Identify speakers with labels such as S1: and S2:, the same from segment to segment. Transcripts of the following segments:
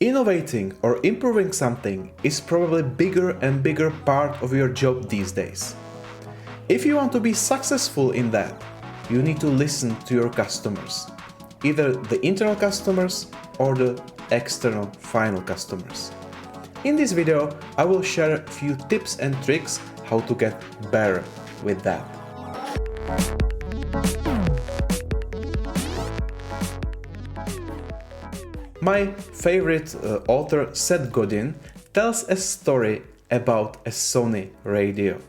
S1: Innovating or improving something is probably bigger and bigger part of your job these days. If you want to be successful in that, you need to listen to your customers, either the internal customers or the external final customers. In this video, I will share a few tips and tricks how to get better with that. My favorite author, Seth Godin, tells a story about a Sony radio.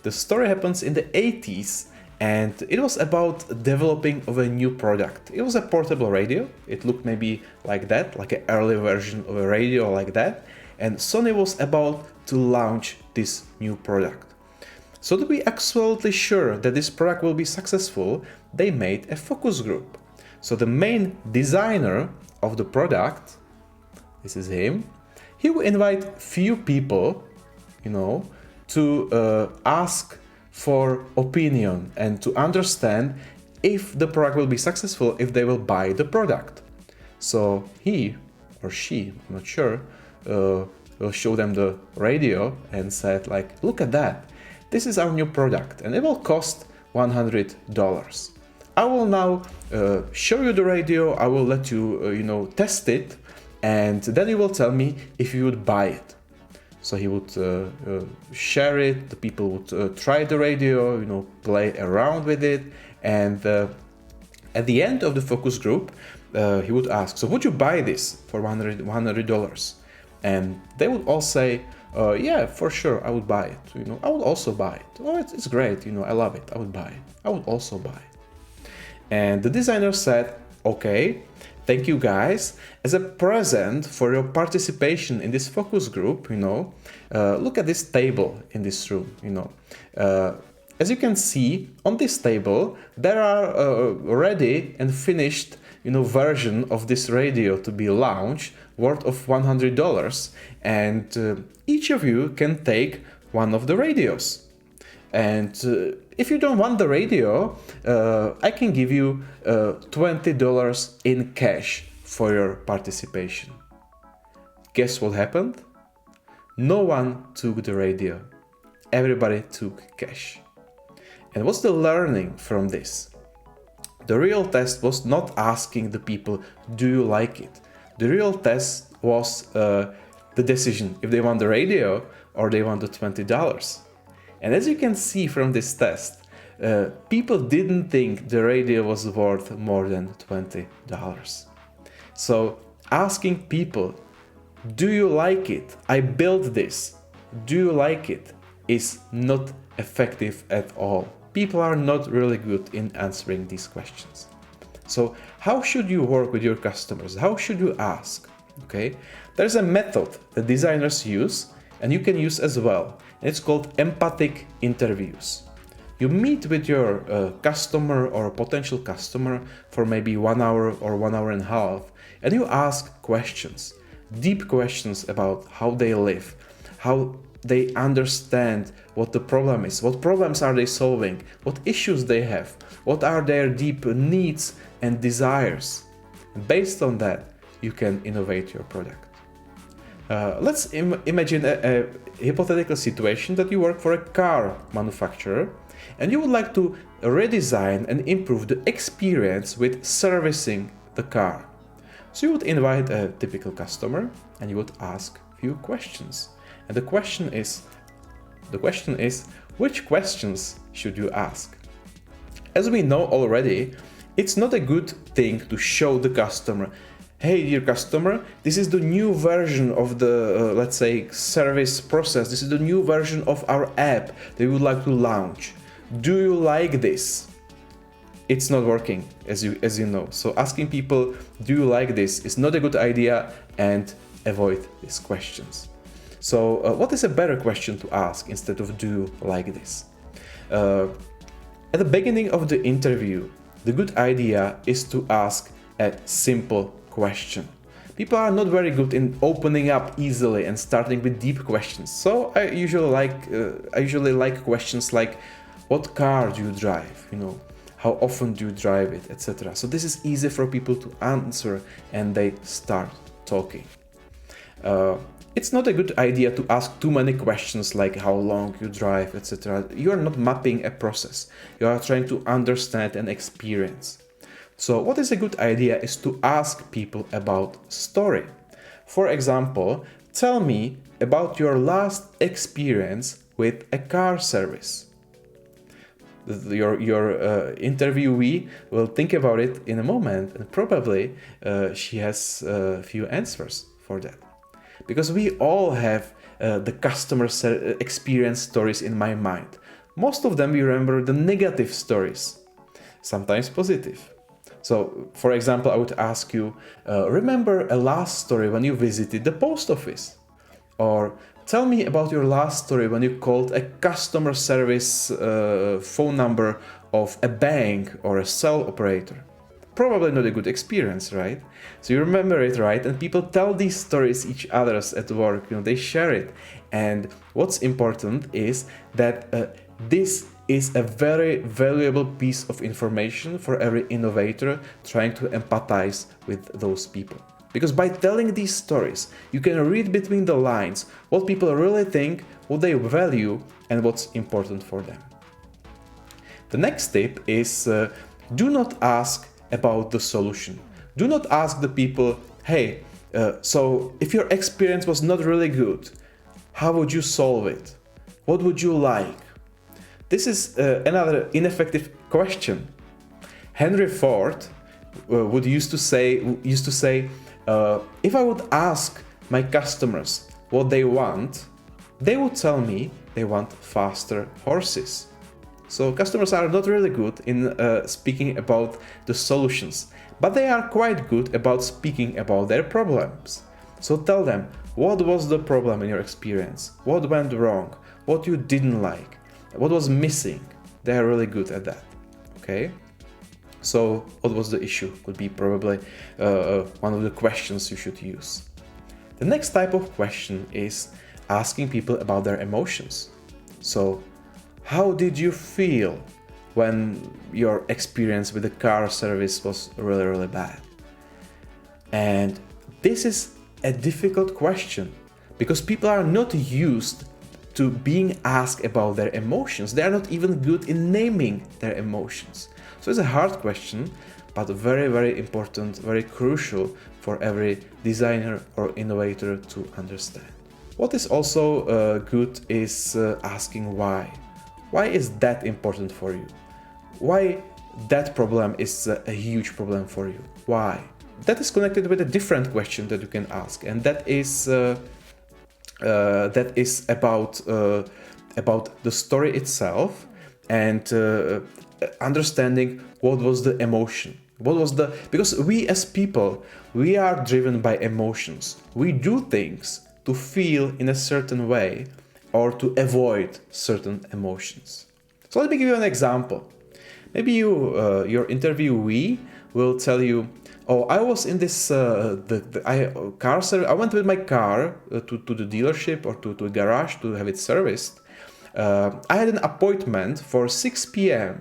S1: The story happens in the 80s and it was about developing of a new product. It was a portable radio. It looked maybe like that, like an early version of a radio like that. And Sony was about to launch this new product. So to be absolutely sure that this product will be successful, they made a focus group. So the main designer of the product, this is him, he will invite few people, to ask for opinion and to understand if the product will be successful, if they will buy the product. So he or she, I'm not sure, will show them the radio and said like, look at that, this is our new product and it will cost $100. I will now show you the radio, I will let you, test it, and then you will tell me if you would buy it. So he would share it, the people would try the radio, play around with it, and at the end of the focus group, he would ask, so would you buy this for $100? And they would all say, yeah, for sure, I would buy it. I would also buy it. Oh, it's great, I love it, I would buy it. I would also buy it. And the designer said, okay, thank you guys. As a present for your participation in this focus group, look at this table in this room, As you can see, on this table, there are ready and finished, version of this radio to be launched, worth of $100. And each of you can take one of the radios. And if you don't want the radio, I can give you $20 in cash for your participation. Guess what happened? No one took the radio. Everybody took cash. And what's the learning from this? The real test was not asking the people, do you like it? The real test was the decision if they want the radio or they want the $20. And as you can see from this test, people didn't think the radio was worth more than $20. So asking people, do you like it? I built this. Do you like it? Is not effective at all. People are not really good in answering these questions. So how should you work with your customers? How should you ask? Okay, there's a method that designers use and you can use as well. It's called empathic interviews. You meet with your customer or potential customer for maybe 1 hour or 1 hour and a half, and you ask questions, deep questions about how they live, how they understand what the problem is, what problems are they solving, what issues they have, what are their deep needs and desires. And based on that, you can innovate your product. Let's imagine a hypothetical situation that you work for a car manufacturer and you would like to redesign and improve the experience with servicing the car. So you would invite a typical customer and you would ask a few questions. And the question is, which questions should you ask? As we know already, it's not a good thing to show the customer, hey, dear customer, this is the new version of the, let's say, service process. This is the new version of our app that we would like to launch. Do you like this? It's not working, as you know. So asking people, do you like this, is not a good idea, and avoid these questions. So what is a better question to ask instead of do you like this? At the beginning of the interview, the good idea is to ask a simple question. People are not very good in opening up easily and starting with deep questions. So I usually like questions like, what car do you drive? How often do you drive it, etc. So this is easy for people to answer and they start talking. It's not a good idea to ask too many questions like how long you drive, etc. You are not mapping a process. You are trying to understand and experience. So what is a good idea is to ask people about story. For example, tell me about your last experience with a car service. Your interviewee will think about it in a moment, and probably she has a few answers for that. Because we all have the customer experience stories in my mind. Most of them we remember the negative stories, sometimes positive. So, for example, I would ask you, remember a last story when you visited the post office? Or tell me about your last story when you called a customer service phone number of a bank or a cell operator. Probably not a good experience, right? So you remember it, right? And people tell these stories each others at work, they share it. And what's important is that this is a very valuable piece of information for every innovator trying to empathize with those people. Because by telling these stories, you can read between the lines what people really think, what they value, and what's important for them. The next tip is do not ask about the solution. Do not ask the people, hey, so if your experience was not really good, how would you solve it? What would you like? This is another ineffective question. Henry Ford used to say, if I would ask my customers what they want, they would tell me they want faster horses. So customers are not really good in speaking about the solutions, but they are quite good about speaking about their problems. So tell them, what was the problem in your experience? What went wrong? What you didn't like? What was missing? They are really good at that. Okay? So what was the issue? Could be probably one of the questions you should use. The next type of question is asking people about their emotions. So how did you feel when your experience with the car service was really, really bad? And this is a difficult question because people are not used to being asked about their emotions. They are not even good in naming their emotions. So it's a hard question, but very, very important, very crucial for every designer or innovator to understand. What is also good is asking why. Why is that important for you? Why that problem is a huge problem for you? Why? That is connected with a different question that you can ask, and that is about the story itself and understanding what was the emotion. Because we as people, we are driven by emotions. We do things to feel in a certain way or to avoid certain emotions. So let me give you an example. Maybe your interviewee will tell you, oh, I was in this car service. I went with my car to the dealership or to a garage to have it serviced. I had an appointment for 6 p.m.,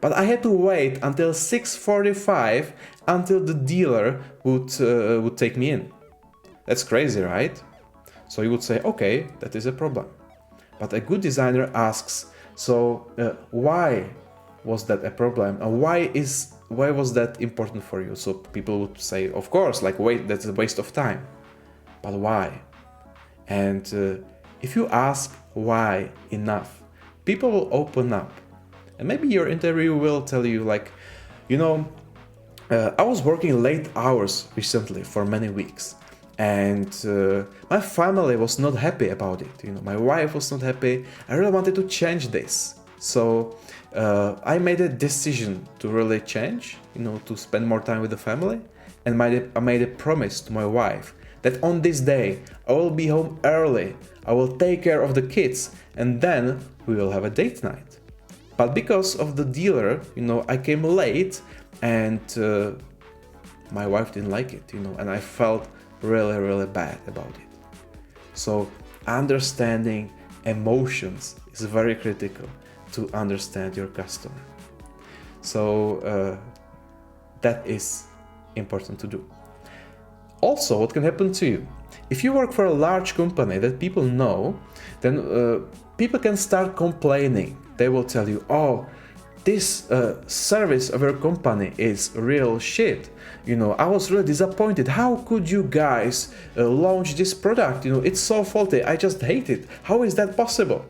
S1: but I had to wait until 6:45 until the dealer would take me in. That's crazy, right? So you would say, okay, that is a problem. But a good designer asks, so why was that a problem? And why was that important for you? So people would say, of course, like, wait, that's a waste of time. But why? And if you ask why enough, people will open up. And maybe your interview will tell you, like, I was working late hours recently for many weeks. And my family was not happy about it. My wife was not happy. I really wanted to change this. So I made a decision to really change, to spend more time with the family. And I made a promise to my wife that on this day I will be home early. I will take care of the kids, and then we will have a date night. But because of the dealer, I came late, and my wife didn't like it, and I felt really, really bad about it. So understanding emotions is very critical to understand your customer. So that is important to do. Also, what can happen to you? If you work for a large company that people know, then people can start complaining. They will tell you, oh, this service of your company is real shit. I was really disappointed. How could you guys launch this product? It's so faulty. I just hate it. How is that possible?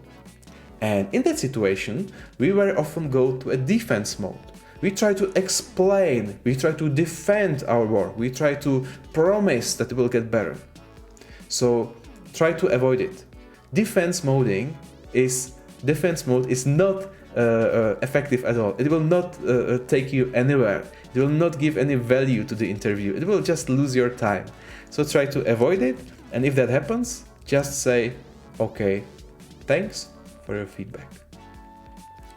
S1: And in that situation, we very often go to a defense mode. We try to explain, we try to defend our work, we try to promise that it will get better. So try to avoid it. Defense mode is not effective at all. It will not take you anywhere. It will not give any value to the interview. It will just lose your time. So try to avoid it. And if that happens, just say, okay, thanks for your feedback.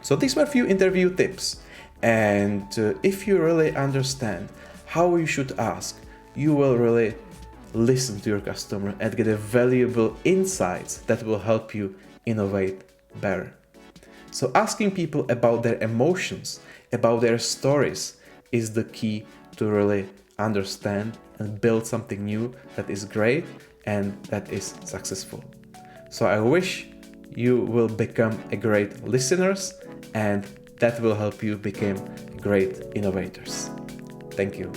S1: So these were a few interview tips. And if you really understand how you should ask, you will really listen to your customer and get a valuable insights that will help you innovate better. So asking people about their emotions, about their stories is the key to really understand and build something new that is great and that is successful. So I wish you will become a great listeners, and that will help you become great innovators. Thank you.